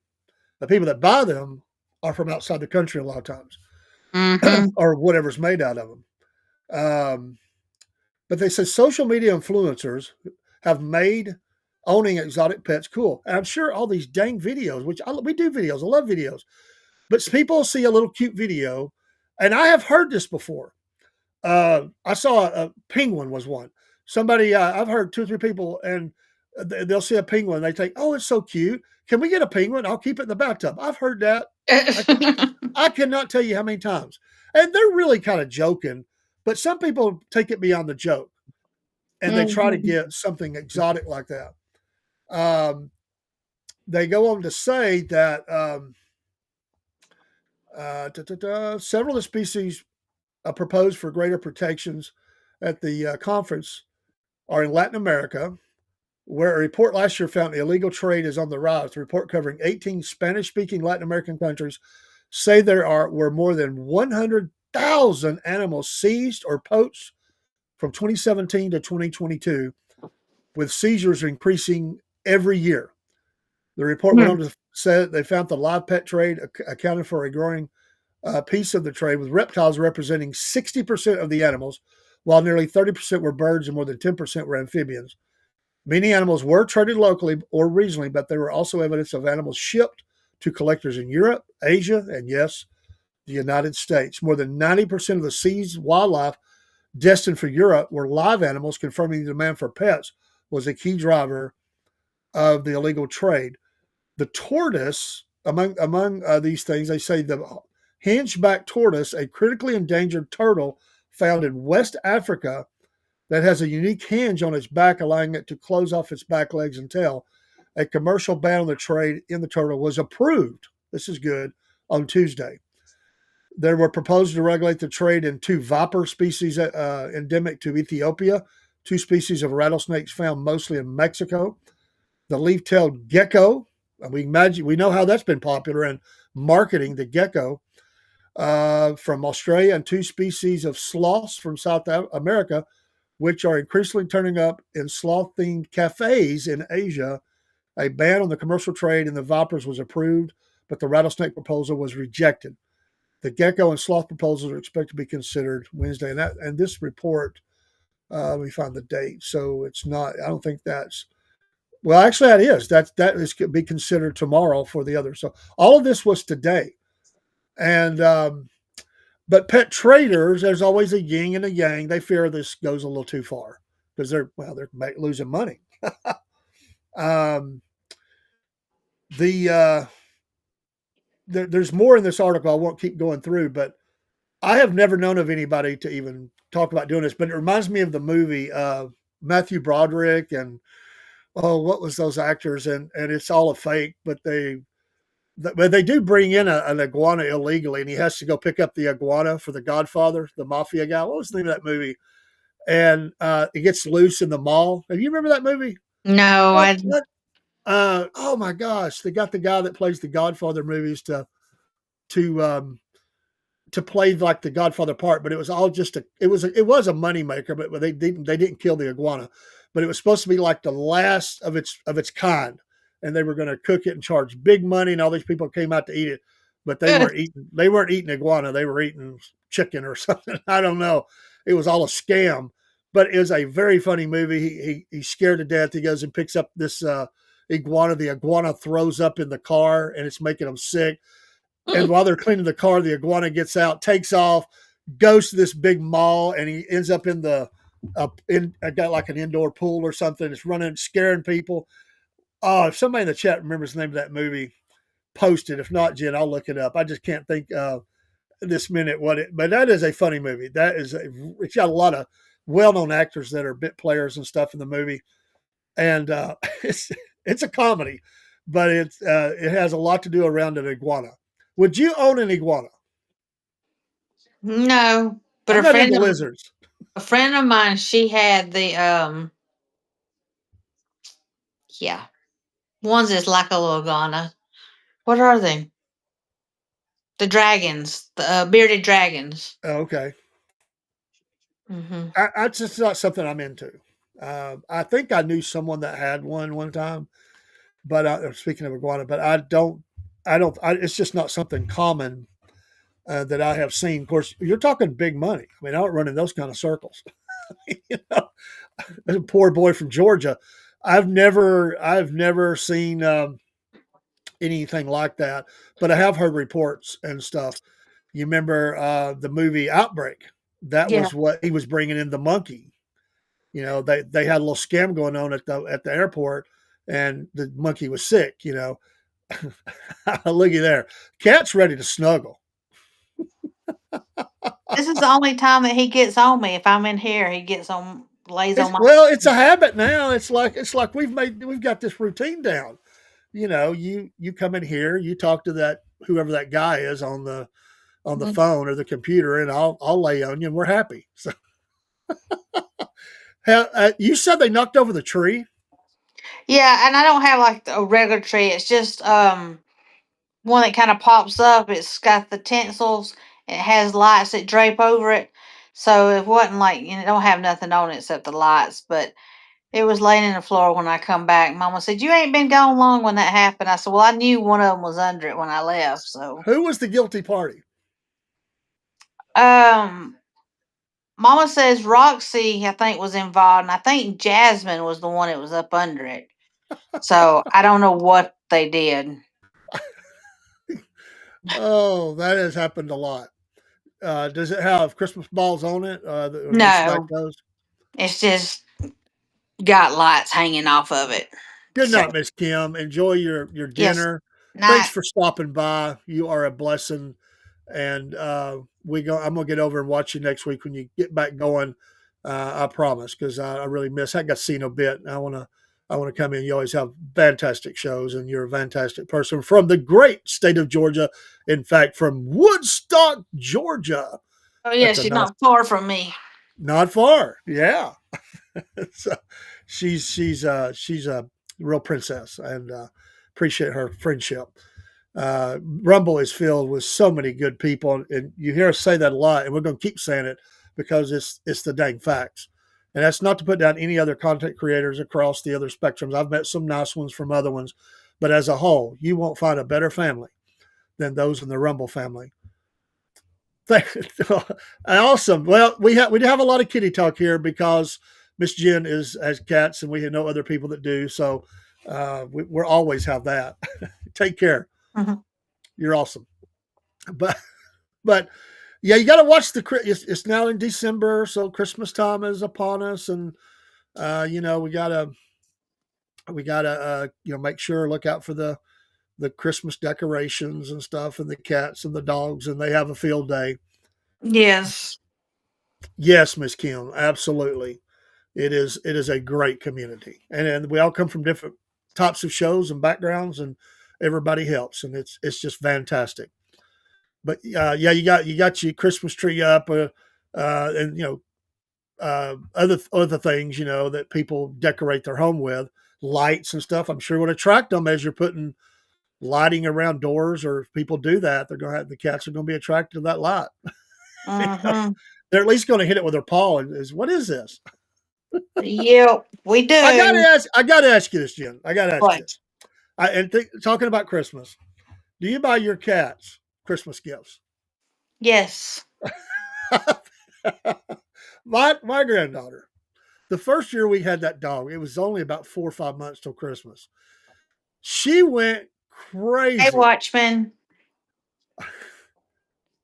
The people that buy them are from outside the country a lot of times, Mm-hmm. or whatever's made out of them. Um, but they say social media influencers have made owning exotic pets cool. And I'm sure all these dang videos, we do videos, I love videos, but people see a little cute video, and I have heard this before. I saw a penguin was one. Somebody, I've heard two or three people, and they'll see a penguin. They think, "Oh, it's so cute. Can we get a penguin? I'll keep it in the bathtub." I've heard that. I, I cannot tell you how many times, and they're really kind of joking. But some people take it beyond the joke, and they try to Mm-hmm. get something exotic like that. Um, they go on to say that several of the species proposed for greater protections at the conference are in Latin America, where a report last year found the illegal trade is on the rise. The report, covering 18 Spanish-speaking Latin American countries, say were more than 100,000 animals seized or poached from 2017 to 2022, with seizures increasing every year. The report went on to say that they found the live pet trade accounted for a growing piece of the trade, with reptiles representing 60% of the animals, while nearly 30% were birds and more than 10% were amphibians. Many animals were traded locally or regionally, but there were also evidence of animals shipped to collectors in Europe, Asia, and yes, the United States. More than 90% of the seized wildlife destined for Europe were live animals, confirming the demand for pets was a key driver of the illegal trade. The tortoise, among these things, they say the hinge-back tortoise, a critically endangered turtle found in West Africa that has a unique hinge on its back, allowing it to close off its back legs and tail. A commercial ban on the trade in the turtle was approved. This is good on Tuesday. There were proposals to regulate the trade in two viper species endemic to Ethiopia, two species of rattlesnakes found mostly in Mexico. The leaf-tailed gecko, we know how that's been popular in marketing, the gecko, from Australia, and two species of sloths from South America, which are increasingly turning up in sloth-themed cafes in Asia. A ban on the commercial trade in the vipers was approved, but the rattlesnake proposal was rejected. The gecko and sloth proposals are expected to be considered Wednesday, and this report, let me find the date. So it's not. I don't think that's. Well, actually, that is. That is could be considered tomorrow for the other. So all of this was today, and but pet traders, there's always a yin and a yang. They fear this goes a little too far because they're losing money. um, The there's more in this article. I won't keep going through, but I have never known of anybody to even talk about doing this. But it reminds me of the movie Matthew Broderick and oh, what was those actors? And it's all a fake, but they do bring in an iguana illegally, and he has to go pick up the iguana for the Godfather, the mafia guy. What was the name of that movie? And it gets loose in the mall. Have you remember that movie? No, What? I What? Oh my gosh! They got the guy that plays the Godfather movies to to play like the Godfather part, but it was all just it was a moneymaker, but they didn't kill the iguana, but it was supposed to be like the last of its kind, and they were going to cook it and charge big money, and all these people came out to eat it, but good. they weren't eating iguana, they were eating chicken or something. I don't know. It was all a scam, but it was a very funny movie. He's scared to death. He goes and picks up this iguana. The iguana throws up in the car, and it's making him sick. And while they're cleaning the car, the iguana gets out, takes off, goes to this big mall, and he ends up in the I got like an indoor pool or something. It's running, scaring people. Oh, if somebody in the chat remembers the name of that movie, post it. If not, Jen, I'll look it up. I just can't think this minute what it. But that is a funny movie. It's got a lot of well-known actors that are bit players and stuff in the movie, and it's it's a comedy, but it has a lot to do around an iguana. Would you own an iguana? No, but I'm not into lizards. a friend of mine, she had the yeah, ones that's like a little iguana. What are they? The dragons, the bearded dragons. Oh, okay, Hmm. I just not something I'm into. I think I knew someone that had one time, but speaking of iguana, but it's just not something common that I have seen. Of course, you're talking big money. I mean, I don't run in those kind of circles. You know, as a poor boy from Georgia, I've never seen anything like that, but I have heard reports and stuff. You remember the movie Outbreak? That Yeah. was what he was bringing in the monkey. You know, they had a little scam going on at the airport, and the monkey was sick. You know, looky there, cat's ready to snuggle. This is the only time that he gets on me. If I'm in here, he gets on, lays on my. It's a habit now. It's like we've got this routine down. You know, you come in here, you talk to that whoever that guy is on the Mhm. phone or the computer, and I'll lay on you, and we're happy. So, you said they knocked over the tree. Yeah, and I don't have like a regular tree. It's just one that kind of pops up. It's got the tinsels. It has lights that drape over it. So it wasn't like it don't have nothing on it except the lights. But it was laying in the floor when I come back. Mama said, "You ain't been gone long when that happened." I said, "Well, I knew one of them was under it when I left." So, Who was the guilty party? um, Mama says Roxy, I think, was involved, and I think Jasmine was the one that was up under it. So I don't know what they did. Oh, that has happened a lot. Does it have Christmas balls on it? Or they stack No, those? it's just got lights hanging off of it. Good So night, Miss Kim. Enjoy your yes, dinner. Thanks not. for stopping by. You are a blessing, and I'm gonna get over and watch you next week when you get back going. I promise, because I really miss. I got to see no bit. I want to come in. You always have fantastic shows, and you're a fantastic person from the great state of Georgia. In fact, from Woodstock, Georgia. Oh yeah, That's a she's nice, not far from me. not far. Yeah. So she's a real princess, and appreciate her friendship. Rumble is filled with so many good people, and you hear us say that a lot, and we're going to keep saying it because it's the dang facts. And that's not to put down any other content creators across the other spectrums. I've met some nice ones from other ones, but as a whole, you won't find a better family than those in the Rumble family. Awesome. Well, we have a lot of kitty talk here because Miss Jen has cats, and we have no other people that do. So we're always have that. Take care. Mhm. You're awesome. But but yeah, you got to watch it's now in December, so Christmas time is upon us, and we gotta make sure look out for the Christmas decorations and stuff, and the cats and the dogs, and they have a field day. Yes. Yes, Miss Kim, absolutely. It is a great community, and we all come from different types of shows and backgrounds, and everybody helps, and it's just fantastic. But yeah, you got your Christmas tree up, and other things that people decorate their home with, lights and stuff. I'm sure would attract them as you're putting lighting around doors, or if people do that, they're gonna have the cats are gonna be attracted to that light. Mm-hmm. They're at least gonna hit it with their paw and is what is this? Yep, we do. I gotta ask you this, Jen. I gotta ask you What? this. Talking about Christmas, do you buy your cats Christmas gifts? Yes. My granddaughter, the first year we had that dog, it was only about 4 or 5 months till Christmas. She went Hey, crazy. Watchman.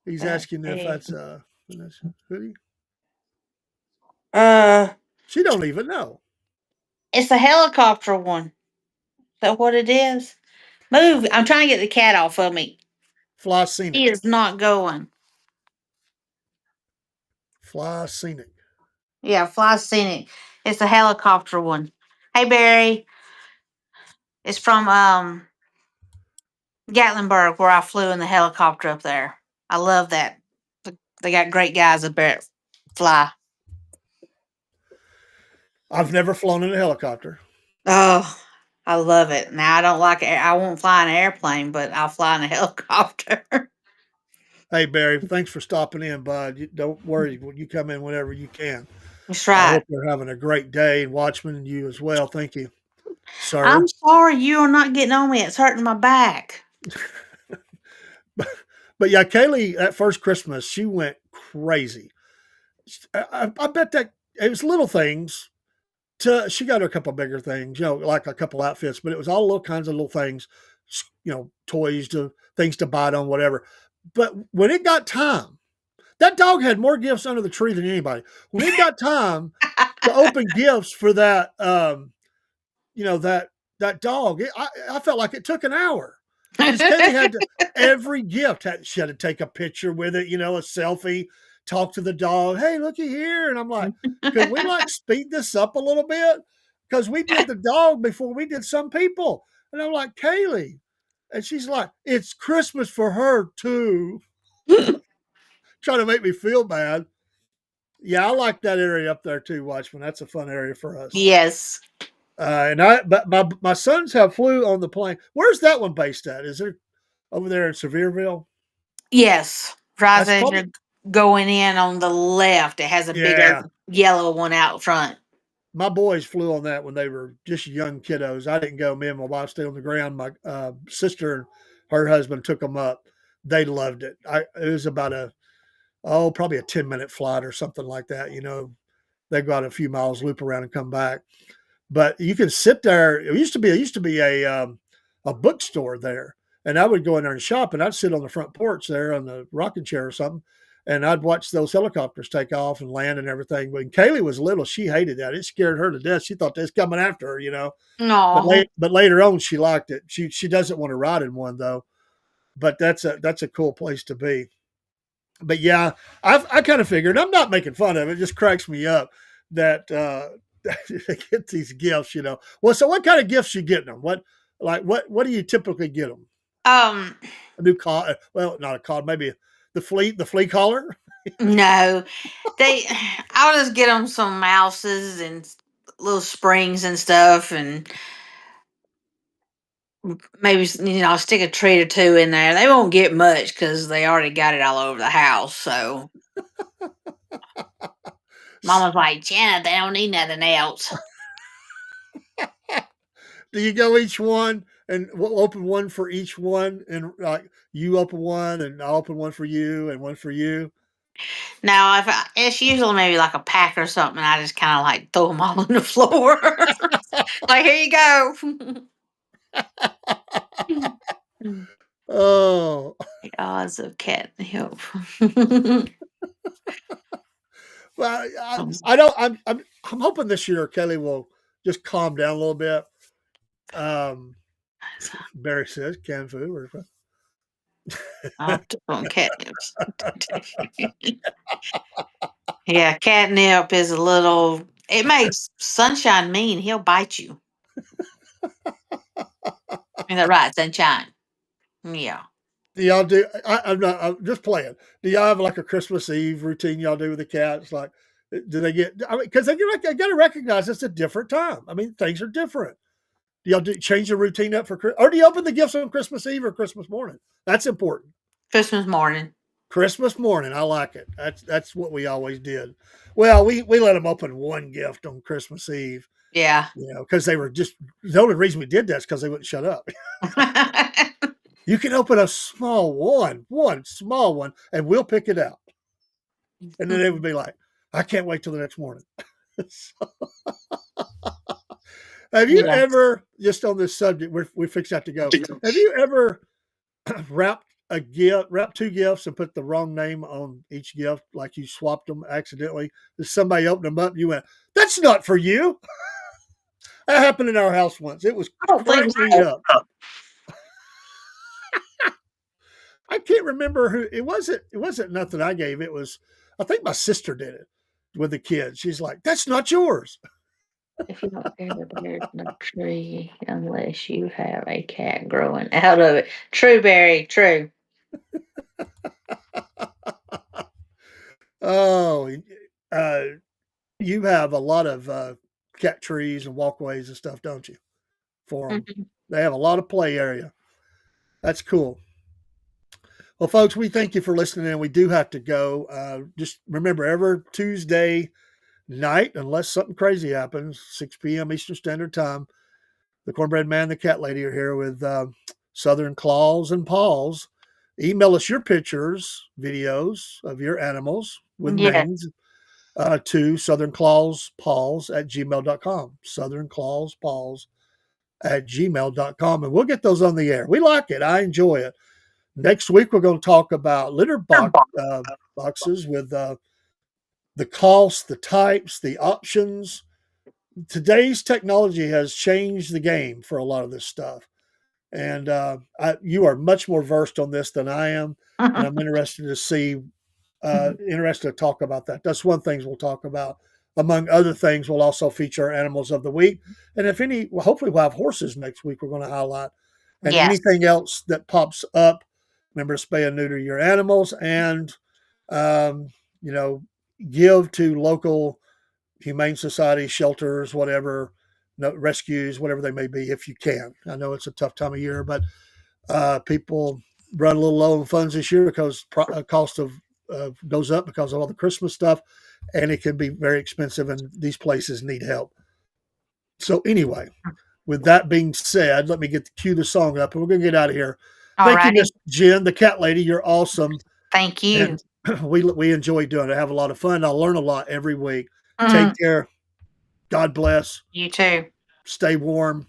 He's asking if Hey. that's Vanessa hoodie. Uh, She don't even know. it's a helicopter one. Is that what it is? Move. I'm trying to get the cat off of me. Fly He scenic. is not going. Fly scenic. Yeah, fly scenic. It's a helicopter one. Hey, Barry. It's from Gatlinburg, where I flew in the helicopter up there. I love that. They got great guys up there. Fly. I've never flown in a helicopter. Oh, I love it. Now I don't like air. I won't fly in an airplane, but I'll fly in a helicopter. Hey Barry, thanks for stopping in, bud. Don't worry, you come in whenever you can. That's I right. hope you're having a great day, and Watchman and you as well. Thank you, I'm sir. sorry you are not getting on me. It's hurting my back. But yeah, Kaylee, that first Christmas, she went crazy. I bet that it was little things. She got her a couple bigger things, like a couple outfits, but it was all little kinds of little things, toys to things to bite on, whatever. But when it got time, that dog had more gifts under the tree than anybody. When it got time to open gifts for that, that dog, I felt like it took an hour because Kaylee had to every gift she had to take a picture with it, a selfie, talk to the dog. Hey, looky here, and I'm like, could we like speed this up a little bit? Because we did the dog before we did some people, and I'm like, Kaylee, and she's like, it's Christmas for her too, trying to make me feel bad. Yeah, I like that area up there too, Watchman. That's a fun area for us. Yes. But my sons have flew on the plane. Where's that one based at? Is it over there in Sevierville? Yes. Right That's as probably you're going in on the left, it has a bigger yeah. yellow one out front. My boys flew on that when they were just young kiddos. I didn't go. Me and my wife stayed on the ground. My sister and her husband took them up. They loved it. It was about probably a 10-minute flight or something like that. They got a few miles, loop around, and come back. But you can sit there. It used to be a bookstore there, and I would go in there and shop, and I'd sit on the front porch there on the rocking chair or something, and I'd watch those helicopters take off and land and everything. When Kaylee was little, she hated that. It scared her to death. She thought they was coming after her. No. But later on, she liked it. She doesn't want to ride in one though. But that's a cool place to be. But yeah, I kind of figured. I'm not making fun of it. It just cracks me up that they get these gifts. Well, so what kind of gifts you getting them? What do you typically get them? Um, A new collar? Well, not a collar. Maybe the flea collar. no. They I'll just get them some mouses and little springs and stuff, and maybe stick a treat or two in there. They won't get much because they already got it all over the house. So Mama's like, Janet, they don't need nothing else. Do you go each one and we'll open one for each one, and like you open one and I'll open one for you and one for you? Now, it's usually maybe like a pack or something, I just kind of like throw them all on the floor. Like, here you go. Oh, The odds of catnip. well, Um, I don't. I'm hoping this year Kelly will just calm down a little bit. Um, Barry says canned food. I'll on catnip. Yeah, catnip is a little. It makes Sunshine mean. He'll bite you. Is that right, Sunshine? Yeah. Do y'all do? I'm just playing. Do y'all have like a Christmas Eve routine y'all do with the cats? Like, do they get? I mean, because they got to recognize it's a different time. I mean, things are different. Do y'all change the routine up or do you open the gifts on Christmas Eve or Christmas morning? That's important. Christmas morning. Christmas morning, I like it. That's what we always did. Well, we let them open one gift on Christmas Eve. Yeah. Because they were just the only reason we did that is because they wouldn't shut up. You can open a small one small one, and we'll pick it out. And then they would be like, I can't wait till the next morning. Have you ever, just on this subject, we fixed that to go. Have you ever wrapped two gifts and put the wrong name on each gift, like you swapped them accidentally? Somebody opened them up, and you went, "That's not for you." That happened in our house once. It was cracking me up. I can't remember who it wasn't. It wasn't nothing I gave. It was, I think my sister did it with the kids. She's like, "That's not yours." If you don't care the bear in a tree unless you have a cat growing out of it. True, Barry. True. Oh, you have a lot of cat trees and walkways and stuff, don't you? For them, they have a lot of play area. That's cool. Well, folks, we thank you for listening, and we do have to go. Just remember, every Tuesday night, unless something crazy happens, 6 p.m. Eastern Standard Time, the Cornbread Man and the Cat Lady are here with Southern Claws and Paws. Email us your pictures, videos of your animals with names to southernClawsPaws@gmail.com. southernClawsPaws@gmail.com, and we'll get those on the air. We like it. I enjoy it. Next week, we're going to talk about litter boxes with the costs, the types, the options. Today's technology has changed the game for a lot of this stuff. And you are much more versed on this than I am. And I'm interested to talk about that. That's one thing we'll talk about. Among other things, we'll also feature our animals of the week. And if any, hopefully we'll have horses next week we're going to highlight. And anything else that pops up, remember to spay and neuter your animals and, give to local humane societies, shelters, whatever, rescues, whatever they may be, if you can. I know it's a tough time of year, but people run a little low on funds this year because cost of goes up because of all the Christmas stuff, and it can be very expensive, and these places need help. So anyway, with that being said, let me cue the song up, and we're going to get out of here. Thank you, Miss Jen, the cat lady. You're awesome. Thank you. And we enjoy doing it. I have a lot of fun. I learn a lot every week. Take care. God bless. You too. Stay warm.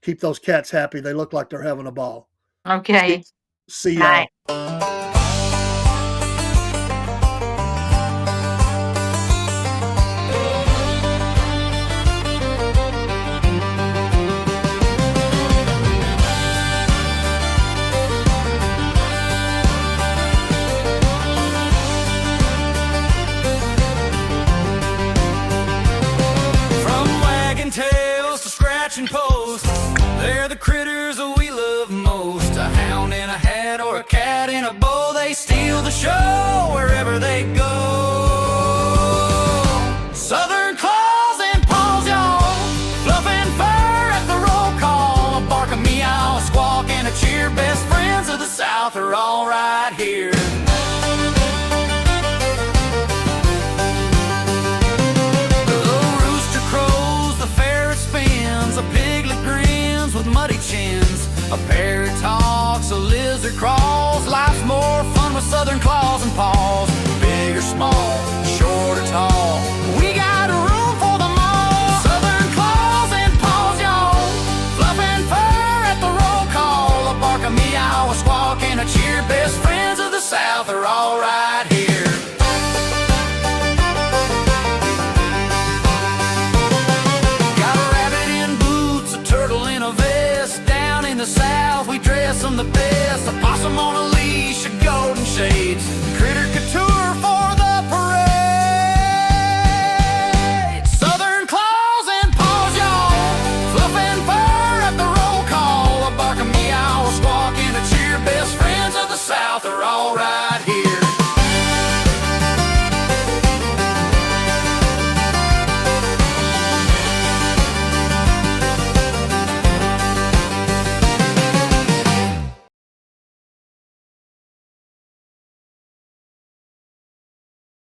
Keep those cats happy. They look like they're having a ball. Okay. See y'all. Post. They're the critters that we love most. A hound in a hat or a cat in a bow. They steal the show wherever they go. Southern Claws and Paws, y'all. Fluffing fur at the roll call. A bark, a meow, a squawk, and a cheer. Best friends of the South are all right here. A piglet grins with muddy chins. A parrot talks, a lizard crawls. Life's more fun with Southern Claws and Paws. Big or small, short or tall, we got room for them all. Southern Claws and Paws, y'all. Fluffing fur at the roll call. A bark, a meow, a squawk, and a cheer. Best friends of the South are all right here. Got a rabbit in boots, a turtle in a vest. the South, we dress them the best. A possum on a leash, a golden shades.